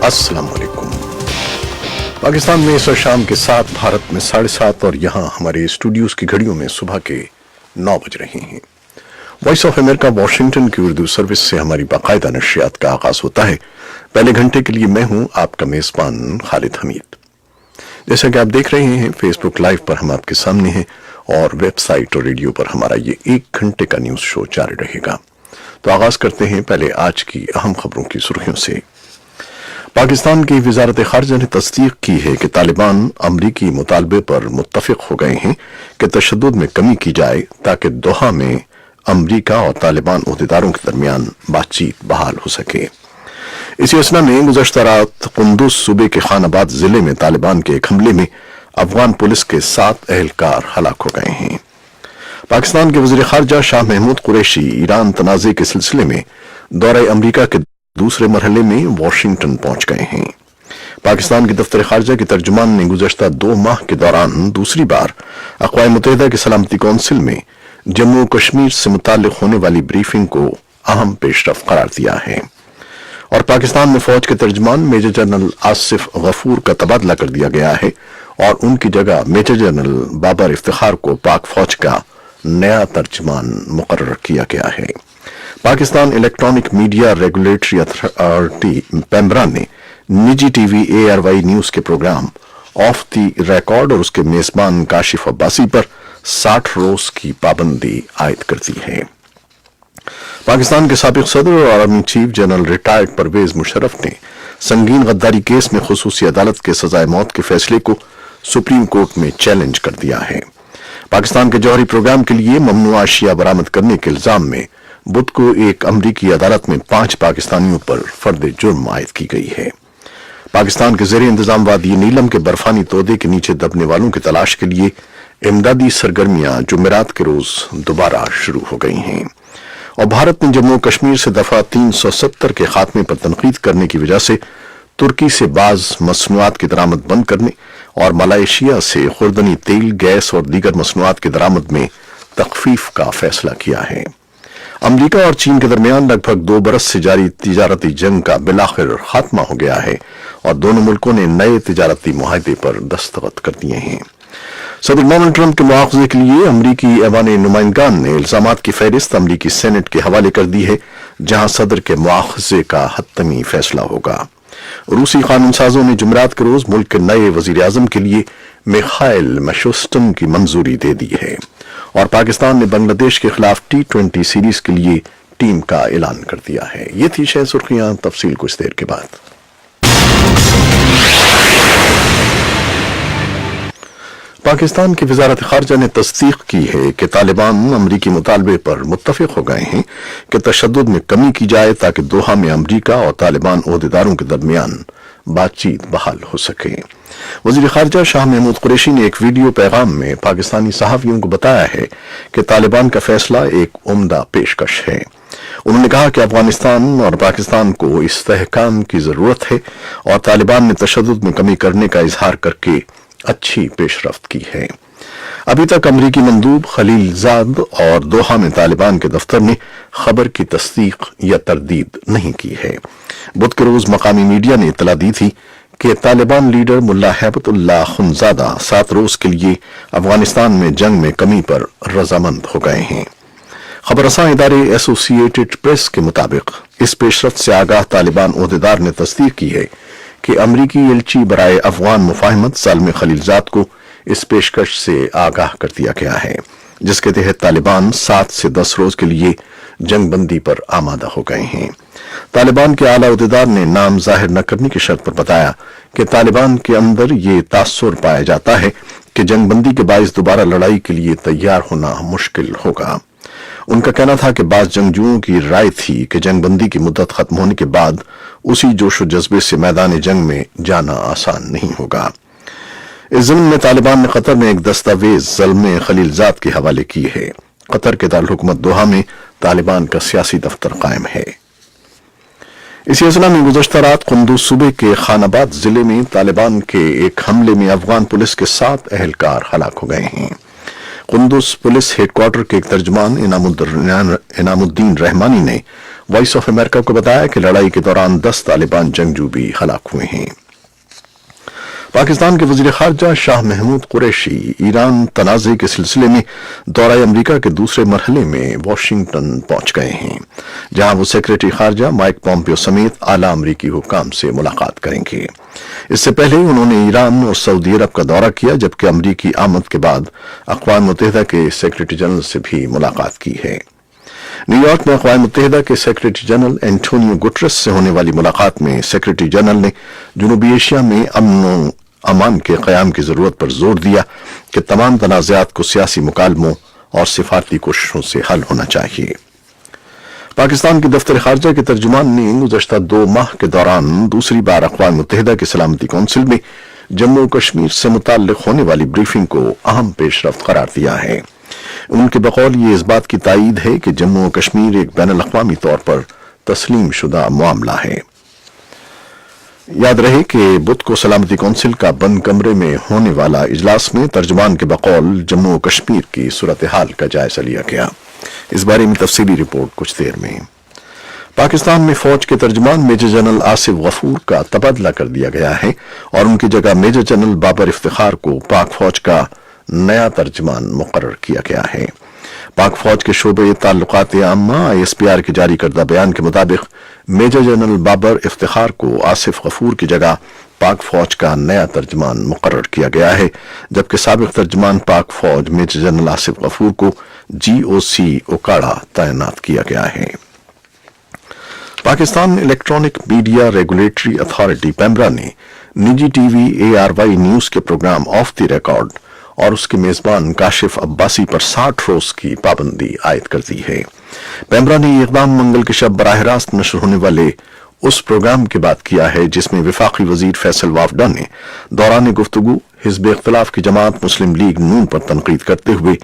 अस्सलाम वालेकुम। पाकिस्तान में इस शाम के 7, भारत में 7:30 और यहाँ हमारे स्टूडियोज की घड़ियों में सुबह के 9 बज रहे हैं। वॉइस ऑफ अमेरिका वाशिंगटन की उर्दू सर्विस से हमारी बाकायदा नशियात का आगाज होता है। पहले घंटे के लिए मैं हूँ आपका मेजबान खालिद हमीद। जैसा कि आप देख रहे हैं, फेसबुक लाइव पर हम आपके सामने हैं और वेबसाइट और रेडियो पर हमारा ये 1 घंटे का न्यूज शो जारी रहेगा। तो आगाज करते हैं पहले आज की अहम खबरों की सुर्खियों से। पाकिस्तान की वजारत खारजा ने तस्दीक की है कि तालिबान अमरीकी मुतालबे पर मुत्तफिक हो गए हैं कि तशद्दुद में कमी की जाए ताकि दोहा में अमरीका और तालिबान ओहदेदारों के दरमियान बातचीत बहाल हो सके। इसी असना में गुज़श्ता रात कुंदुज सूबे के खानाबाद जिले में तालिबान के एक हमले में अफगान पुलिस के 7 एहलकार हलाक हो गए हैं। पाकिस्तान के वज़ीर खारजा शाह महमूद कुरैशी ईरान तनाज़े के सिलसिले में दौरे अमरीका के दूसरे मरहले में वाशिंगटन पहुंच गए हैं। पाकिस्तान के दफ्तर खारजा के तर्जुमान ने गुज़श्ता 2 माह के दौरान दूसरी बार अक़वाम मुत्तहिदा की सलामती कौंसिल में जम्मू कश्मीर से मुताल्लिक़ होने वाली ब्रीफिंग को अहम पेशरफ करार दिया है और पाकिस्तान में फौज के तर्जुमान मेजर जनरल आसिफ गफूर का तबादला कर दिया गया है और उनकी जगह मेजर जनरल बाबर इफ्तिखार को पाक फौज का नया तर्जुमान मुकर्रर किया गया है। Pakistan electronic media regulatory authority PEMRA ने निजी टीवी ARY न्यूज के प्रोग्राम ऑफ द रिकॉर्ड और उसके मेजबान काशिफ अब्बासी पर 60 रोज की पाबंदी आयद कर दी है। पाकिस्तान के साबिक सदर और army chief general retired Pervez Musharraf ने संगीन गद्दारी केस में खुसूसी अदालत के सजाए मौत के फैसले को सुप्रीम कोर्ट में चैलेंज कर दिया है। पाकिस्तान के जौहरी प्रोग्राम के लिए ममनुआ अशिया बरामद करने के इल्जाम में बुध को एक अमरीकी अदालत में 5 पाकिस्तानियों पर फर्द जुर्म आयद की गई है। पाकिस्तान के ज़ेरे इंतजाम वादी नीलम के बर्फानी तोदे के नीचे दबने वालों की तलाश के लिए इमदादी सरगर्मियां जुमेरात के रोज दोबारा शुरू हो गई हैं और भारत ने जम्मू कश्मीर से दफा 370 के खात्मे पर तनकीद करने की वजह से तुर्की से बाज मसनूआत की दरामद बंद करने और मलेशिया से खुर्दनी तेल, गैस और दीगर मसनूआत की दरामद में तखफीफ का फैसला किया है। अमरीका और चीन के दरमियान लगभग 2 बरस से जारी तिजारती जंग का बिलाखिर खात्मा हो गया है और दोनों मुल्कों ने नए तिजारती मुआहदे पर दस्तखत कर दिए हैं। सदर डोनाल्ड ट्रंप के मुआवजे के लिए अमरीकी ऐवान नुमाइंदगान ने इल्जामात की फहरिस्त अमरीकी सेनेट के हवाले कर दी है, जहां सदर के मुआवजे का हतमी फैसला होगा। रूसी कानून साजों ने जुमेरात के रोज मुल्क के नए वजीर आजम के लिए मिखाइल मिशोस्टन की मंजूरी दे दी है और पाकिस्तान ने बांग्लादेश के खिलाफ T20 सीरीज के लिए टीम का ऐलान कर दिया है। ये थी शह सुर्खियां, तफसील कुछ देर के बाद। पाकिस्तान की वजारत खारजा ने तस्दीक की है कि तालिबान अमरीकी मुतालबे पर मुत्तफिक हो गए हैं कि तशद्दुद में कमी की जाए ताकि दोहा में अमरीका और तालिबान ओहदेदारों के दरमियान बातचीत बहाल हो सके। वज़ीर खारजा शाह महमूद कुरैशी ने एक वीडियो पैगाम में पाकिस्तानी सहाफ़ियों को बताया है कि तालिबान का फैसला एक उम्दा पेशकश है। उन्होंने कहा कि अफगानिस्तान और पाकिस्तान को इस्तेहकाम की जरूरत है और तालिबान ने तशद्दुद में कमी करने का इजहार करके अच्छी पेशरफ्त की है। अभी तक अमरीकी मंदूब खलीलजाद और दोहा में तालिबान के दफ्तर ने खबर की तस्दीक या तरदीद नहीं की है। बुध के रोज मकामी मीडिया ने इत्तला दी थी कि तालिबान लीडर मुल्ला हैबतुल्लाह खुनजादा 7 रोज के लिए अफगानिस्तान में जंग में कमी पर रजामंद हो गए हैं। खबरसां इदारे एसोसिएटेड प्रेस के मुताबिक इस पेशरफ्त से आगाह तालिबान ओहदेदार ने तस्दीक की है कि अमरीकी एलची बराए अफगान मुफाहमत सालम खलीलजाद को इस पेशकश से आगाह कर दिया गया है, जिसके तहत तालिबान 7 से 10 रोज के लिए जंगबंदी पर आमादा हो गए हैं। तालिबान के आला ओहदेदार ने नाम जाहिर न करने की शर्त पर बताया कि तालिबान के अंदर ये तासुर पाया जाता है कि जंगबंदी के बाइस दोबारा लड़ाई के लिए तैयार होना मुश्किल होगा। उनका कहना था कि बाज जंगजुओं की राय थी कि जंगबंदी की मुद्दत खत्म होने के बाद उसी जोश व जज्बे से मैदान जंग में जाना आसान नहीं होगा। इस ज़मीन में तालिबान ने कतर में एक दस्तावेज ज़ल्म खलीलजाद के हवाले की है। कतर के दारुल-हुकूमत दोहा में तालिबान का सियासी दफ्तर कायम है। इसी असना में गुज़श्ता रात कुंदुज सूबे के खानाबाद जिले में तालिबान के एक हमले में अफगान पुलिस के 7 एहलकार हलाक हो गए हैं। कुंदुज पुलिस हेडक्वार्टर के एक तर्जुमान इनामुद्दीन रहमानी ने वॉइस ऑफ अमेरिका को बताया कि लड़ाई के दौरान 10 तालिबान जंगजू भी हलाक हुए हैं। पाकिस्तान के वजीर खारजा शाह महमूद कुरैशी ईरान तनाज़े के सिलसिले में दौरा अमरीका के दूसरे मरहले में वाशिंगटन पहुंच गए हैं, जहां वो सेक्रेटरी खारजा माइक पॉम्पियो समेत आला अमरीकी हुकाम से मुलाकात करेंगे। इससे पहले उन्होंने ईरान और सऊदी अरब का दौरा किया, जबकि अमरीकी आमद के बाद अक़वाम मुत्तहिदा के सेक्रेटरी जनरल से भी मुलाकात की है। न्यूयॉर्क में अक़वाम मुत्तहिदा के सेक्रेटरी जनरल एंटोनियो गुटरेस से होने वाली मुलाकात में सेक्रेटरी जनरल ने जनूबी एशिया में अमन अमान के क़याम की ज़रूरत पर जोर दिया कि तमाम तनाज़ात को सियासी मुकालमों और सिफारती कोशिशों से हल होना चाहिए। पाकिस्तान के दफ्तर खारजा के तर्जुमान ने गुज़श्ता 2 माह के दौरान दूसरी बार अक़वाम मुत्तहिदा की सलामती कौंसिल में जम्मू कश्मीर से मुताल्लिक़ होने वाली ब्रीफिंग को अहम पेशरफ्त करार दिया है। उनके बकौल ये इस बात की तायीद है कि जम्मू कश्मीर एक बैनुल-अक़वामी तौर पर तस्लीम शुदा मामला है। याद रहे कि बुध को सलामती कौंसिल का बंद कमरे में होने वाला इजलास में तर्जुमान के बकौल जम्मू कश्मीर की सूरत हाल का जायजा लिया गया। इस बारे में तफसीली रिपोर्ट कुछ देर में। पाकिस्तान में फौज के तर्जुमान मेजर जनरल आसिफ गफूर का तबादला कर दिया गया है और उनकी जगह मेजर जनरल बाबर इफ्तिखार को पाक फौज का नया तर्जुमान मुकर्रर किया गया है। पाक फौज के शोबे ताल्लुकात आम्मा ISPR के जारी करदा बयान के मुताबिक मेजर जनरल बाबर इफ्तिखार को आसिफ गफूर की जगह पाक फौज का नया तर्जुमान मुकर्रर किया गया है, जबकि साबिक तर्जुमान पाक फौज मेजर जनरल आसिफ गफूर को GOC ओकाड़ा तैनात किया गया है। Pakistan electronic media regulatory authority PEMRA ने निजी टीवी ARY न्यूज के प्रोग्राम ऑफ द रिकॉर्ड और उसके मेजबान काशिफ अब्बासी पर 60 रोज की पाबंदी आयद कर दी है। पैमरा ने यह इक़दाम मंगल के शब बराह रास्त नशर होने वाले उस प्रोग्राम के बाद किया है जिसमें वफाकी वजीर फैसल वाफडा ने दौरान गुफ्तगू हिज़्ब इख्तिलाफ की जमात मुस्लिम लीग नून पर तनकीद करते हुए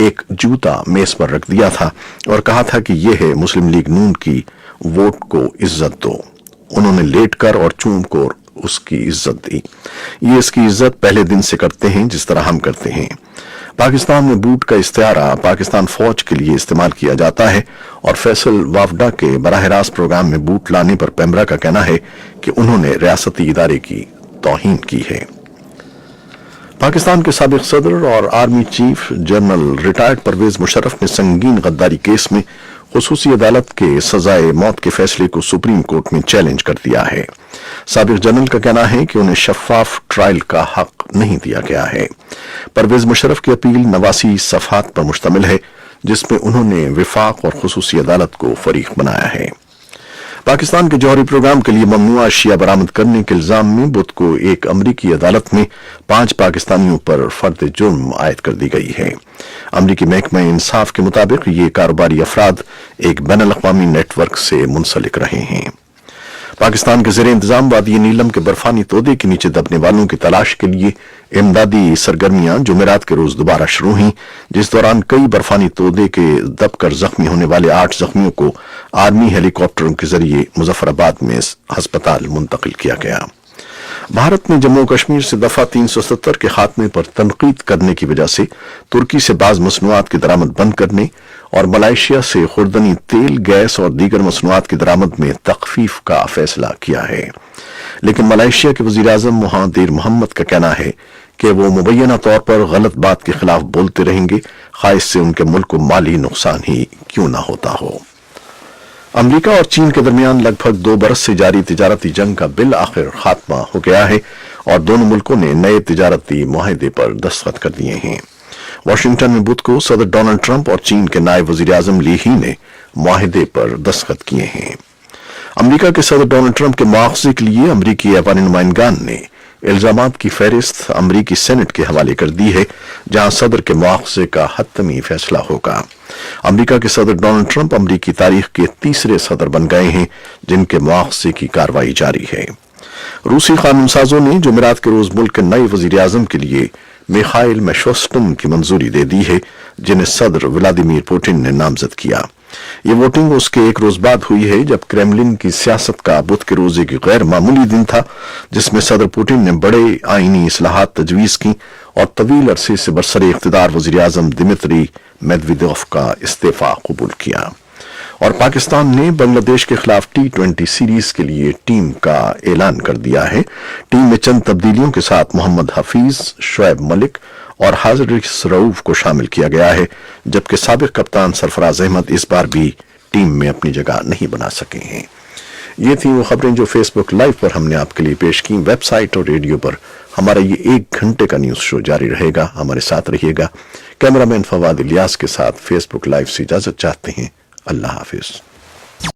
एक जूता मेज पर रख दिया था और कहा था कि यह है मुस्लिम लीग नून की वोट को इज्जत दो। उन्होंने लेट कर और चूम कर उसकी इज्जत दी। ये इसकी इज्जत पहले दिन से करते हैं जिस तरह हम करते हैं। पाकिस्तान में बूट का इस्तिआरा पाकिस्तान फौज के लिए इस्तेमाल किया जाता है और फैसल वाफडा के बराह रास्त प्रोग्राम में बूट लाने पर पैमरा का कहना है कि उन्होंने रियासती इदारे की तौहीन की है। पाकिस्तान के साबिक सदर और army chief general retired Pervez Musharraf ने संगीन गद्दारी केस में खुसूसी अदालत के सजाए मौत के फैसले को सुप्रीम कोर्ट में चैलेंज कर दिया है। साबिक जनरल का कहना है कि उन्हें शफाफ ट्रायल का हक नहीं दिया गया है। परवेज मुशर्रफ की अपील 89 सफ़हात पर मुश्तमिल है, जिसमें उन्होंने विफाक और खुसूसी अदालत को फरीक बनाया है। पाकिस्तान के जौहरी प्रोग्राम के लिए ममनुआ अशिया बरामद करने के इल्जाम में बुध को एक अमरीकी अदालत में 5 पाकिस्तानियों पर फर्द जुर्म आयद कर दी गई है। अमरीकी महकमा इंसाफ के मुताबिक ये कारोबारी अफराद एक बैनुल-अक़वामी नेटवर्क से मुंसलिक रहे हैं। पाकिस्तान के ज़ेर इंतजाम वादी नीलम के बर्फानी तोदे के नीचे दबने वालों की तलाश के लिए इमदादी सरगर्मियां जुमेरात के रोज दोबारा शुरू हुई, जिस दौरान कई बर्फानी तोदे के दबकर जख्मी होने वाले 8 जख्मियों को आर्मी हेलीकॉप्टरों के जरिए मुजफ्फराबाद में अस्पताल मुंतकिल किया गया। भारत ने जम्मू कश्मीर से दफा 370 के खात्मे पर तनकीद करने की वजह से तुर्की से बाज मसनूआत की दरामद बंद करने और मलेशिया से खुर्दनी तेल, गैस और दीगर मसनूआत की दरामद में तखफीफ का फैसला किया है। लेकिन मलेशिया के वजीर आजम महातीर मोहम्मद का कहना है कि वो मुबैना तौर पर गलत बात के खिलाफ बोलते रहेंगे, खास इससे उनके मुल्क को माली नुकसान ही क्यों ना होता हो। अमरीका और चीन के दरमियान लगभग 2 बरस से जारी तिजारती जंग का बिल आखिर खात्मा हो गया है और दोनों मुल्कों ने नए तिजारती मुआहदे पर दस्तखत कर दिए हैं। वाशिंगटन में बुध को सदर डोनाल्ड ट्रंप और चीन के नायब वजीर आजम ली ही ने मुआहदे पर दस्तखत किए हैं। अमरीका के सदर डोनाल्ड ट्रंप के मुआवजे के लिए अमरीकी ऐवान नुमाइंदगान ने इल्जामात की फहरिस्त अमरीकी सेनेट के हवाले कर दी है, जहां सदर के मुआवजे का हतमी फैसला होगा। अमरीका के सदर डोनाल्ड ट्रंप अमरीकी तारीख के तीसरे सदर बन गए हैं जिनके मुआवजे की कार्रवाई जारी है। रूसी कानूनसाजों ने जुमेरात के रोज मुल्क के नए वजीर आजम के लिए मिखाइल मिशोस्टिन की मंजूरी दे दी है, जिन्हें सदर व्लादिमीर पुतिन ने नामजद किया। ये वोटिंग उसके एक रोज बाद हुई है जब क्रेमलिन की सियासत का बुध के रोज एक गैर मामूली दिन था, जिसमें सदर पुतिन ने बड़े आईनी इस्लाहात तजवीज की और तवील अरसे से बरसरे इख्तिदार वजीर आजम दिमित्री मेदवेदेव का इस्तीफा कबूल किया। اور پاکستان نے بنگلہ دیش کے خلاف T20 سیریز کے لیے ٹیم کا اعلان کر دیا ہے۔ ٹیم میں چند تبدیلیوں کے ساتھ محمد حفیظ، شعیب ملک اور حارث رؤف کو شامل کیا گیا ہے، جبکہ سابق کپتان سرفراز احمد اس بار بھی ٹیم میں اپنی جگہ نہیں بنا سکے ہیں۔ یہ تھیں وہ خبریں جو فیس بک لائیو پر ہم نے آپ کے لیے پیش کی۔ ویب سائٹ اور ریڈیو پر ہمارا یہ 1 گھنٹے کا نیوز شو جاری رہے گا، ہمارے ساتھ رہیے گا۔ کیمرہ مین فواد الیاس کے ساتھ فیس بک لائیو سے اجازت چاہتے ہیں۔ اللہ حافظ۔